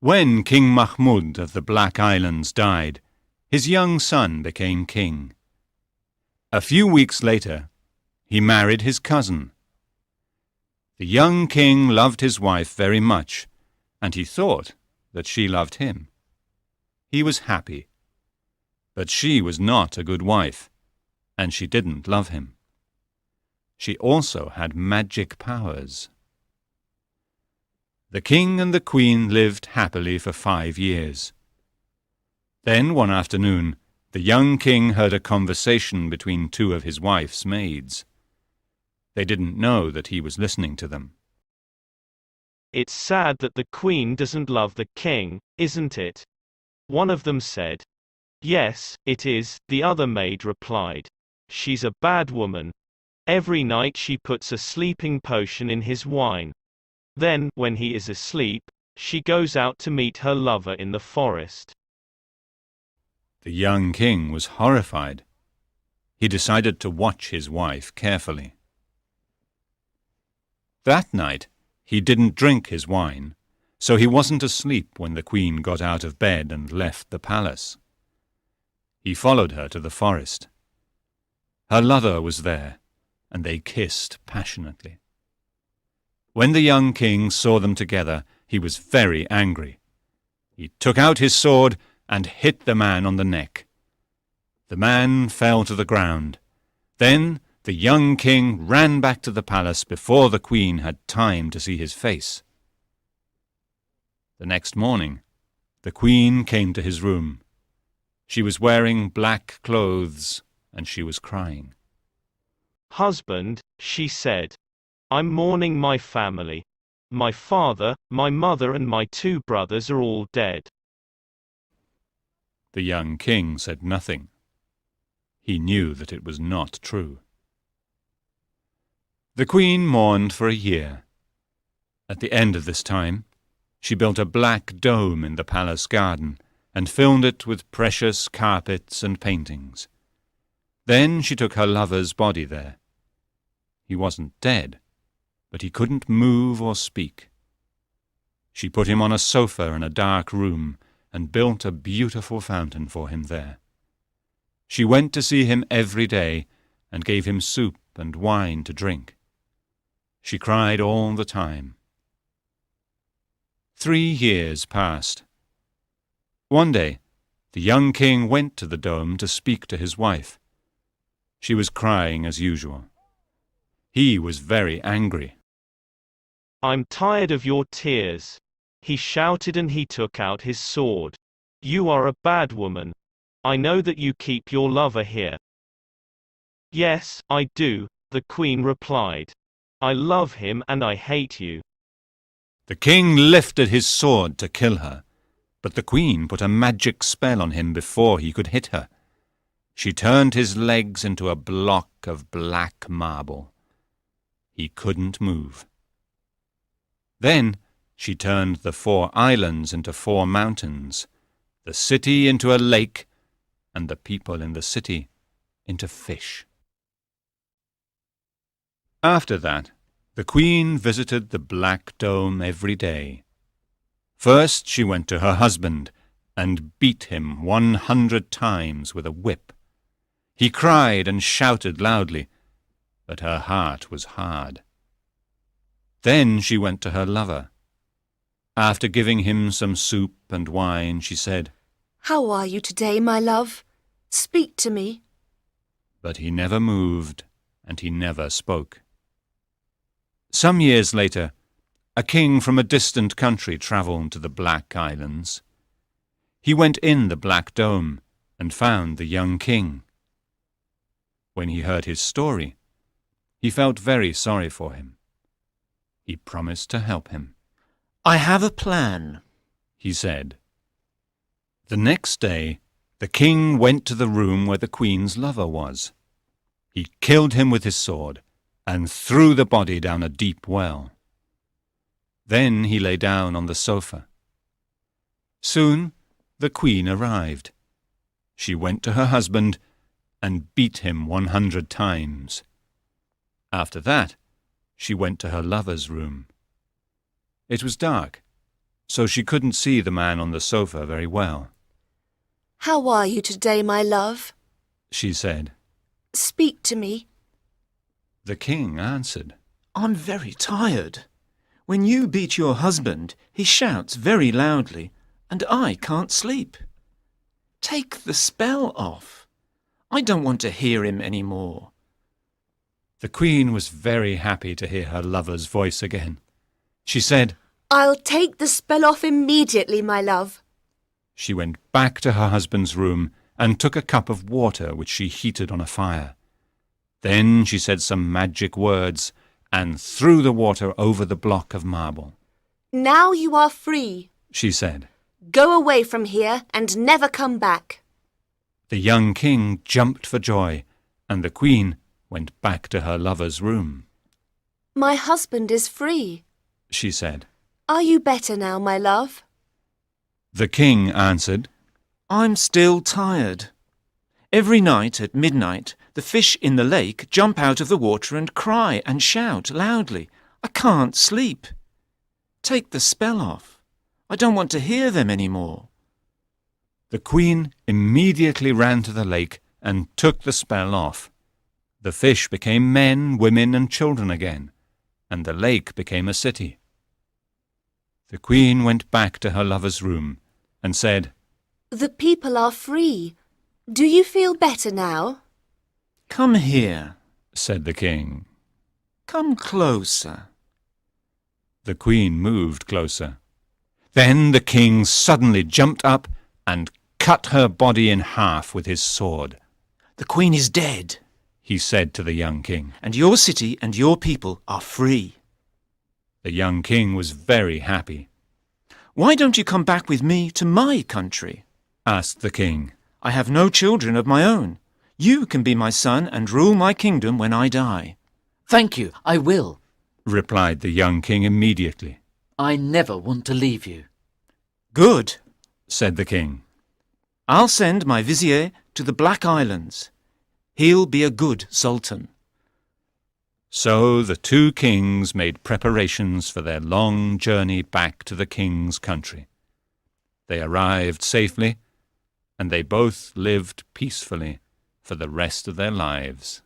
When King Mahmud of the Black Islands died, his young son became king. A few weeks later, he married his cousin. The young king loved his wife very much, and he thought that she loved him. He was happy, but she was not a good wife, and she didn't love him. She also had magic powers. The king and the queen lived happily for 5 years. Then one afternoon, the young king heard a conversation between 2 of his wife's maids. They didn't know that he was listening to them. "It's sad that the queen doesn't love the king, isn't it?" One of them said. "Yes, it is," the other maid replied. "She's a bad woman. Every night she puts a sleeping potion in his wine. Then, when he is asleep, she goes out to meet her lover in the forest." The young king was horrified. He decided to watch his wife carefully. That night, he didn't drink his wine, so he wasn't asleep when the queen got out of bed and left the palace. He followed her to the forest. Her lover was there, and they kissed passionately. When the young king saw them together, he was very angry. He took out his sword and hit the man on the neck. The man fell to the ground. Then the young king ran back to the palace before the queen had time to see his face. The next morning, the queen came to his room. She was wearing black clothes, and she was crying. "Husband," she said, "I'm mourning my family. My father, my mother and my 2 brothers are all dead." The young king said nothing. He knew that it was not true. The queen mourned for a year. At the end of this time, she built a black dome in the palace garden and filled it with precious carpets and paintings. Then she took her lover's body there. He wasn't dead, but he couldn't move or speak. She put him on a sofa in a dark room and built a beautiful fountain for him there. She went to see him every day and gave him soup and wine to drink. She cried all the time. 3 years passed. One day, the young king went to the dome to speak to his wife. She was crying as usual. He was very angry. "I'm tired of your tears," he shouted, and he took out his sword. "You are a bad woman. I know that you keep your lover here." "Yes, I do," the queen replied. "I love him and I hate you." The king lifted his sword to kill her, but the queen put a magic spell on him before he could hit her. She turned his legs into a block of black marble. He couldn't move. Then she turned the 4 islands into 4 mountains, the city into a lake, and the people in the city into fish. After that, the queen visited the Black Dome every day. First she went to her husband and beat him 100 times with a whip. He cried and shouted loudly, but her heart was hard. Then she went to her lover. After giving him some soup and wine, she said, "How are you today, my love? Speak to me." But he never moved, and he never spoke. Some years later, a king from a distant country travelled to the Black Islands. He went in the Black Dome and found the young king. When he heard his story, he felt very sorry for him. He promised to help him. "I have a plan," he said. The next day, the king went to the room where the queen's lover was. He killed him with his sword and threw the body down a deep well. Then he lay down on the sofa. Soon the queen arrived. She went to her husband and beat him 100 times. After that, she went to her lover's room. It was dark, so she couldn't see the man on the sofa very well. How are you today, my love? She said. Speak to me. The king answered. I'm very tired. When you beat your husband, he shouts very loudly, and I can't sleep. Take the spell off. I don't want to hear him any more. The queen was very happy to hear her lover's voice again. She said, I'll take the spell off immediately, my love. She went back to her husband's room and took a cup of water which she heated on a fire. Then she said some magic words and threw the water over the block of marble. Now you are free. She said. Go away from here and never come back. The young king jumped for joy, and the queen went back to her lover's room. My husband is free. She said. Are you better now, my love? The king answered, I'm still tired. Every night at midnight, the fish in the lake jump out of the water and cry and shout loudly. I can't sleep. Take the spell off. I don't want to hear them any more. The queen immediately ran to the lake and took the spell off. The fish became men, women, and children again, and the lake became a city. The queen went back to her lover's room and said, The people are free. Do you feel better now? Come here, said the king. Come closer. The queen moved closer. Then the king suddenly jumped up and cut her body in half with his sword. The queen is dead, he said to the young king. and your city and your people are free. The young king was very happy. Why don't you come back with me to my country? Asked the king. I have no children of my own. You can be my son and rule my kingdom when I die. Thank you, I will. Replied the young king immediately. I never want to leave you. Good, Said the king. I'll send my vizier to the Black Islands. He'll be a good sultan. So the two kings made preparations for their long journey back to the king's country. They arrived safely, and they both lived peacefully for the rest of their lives.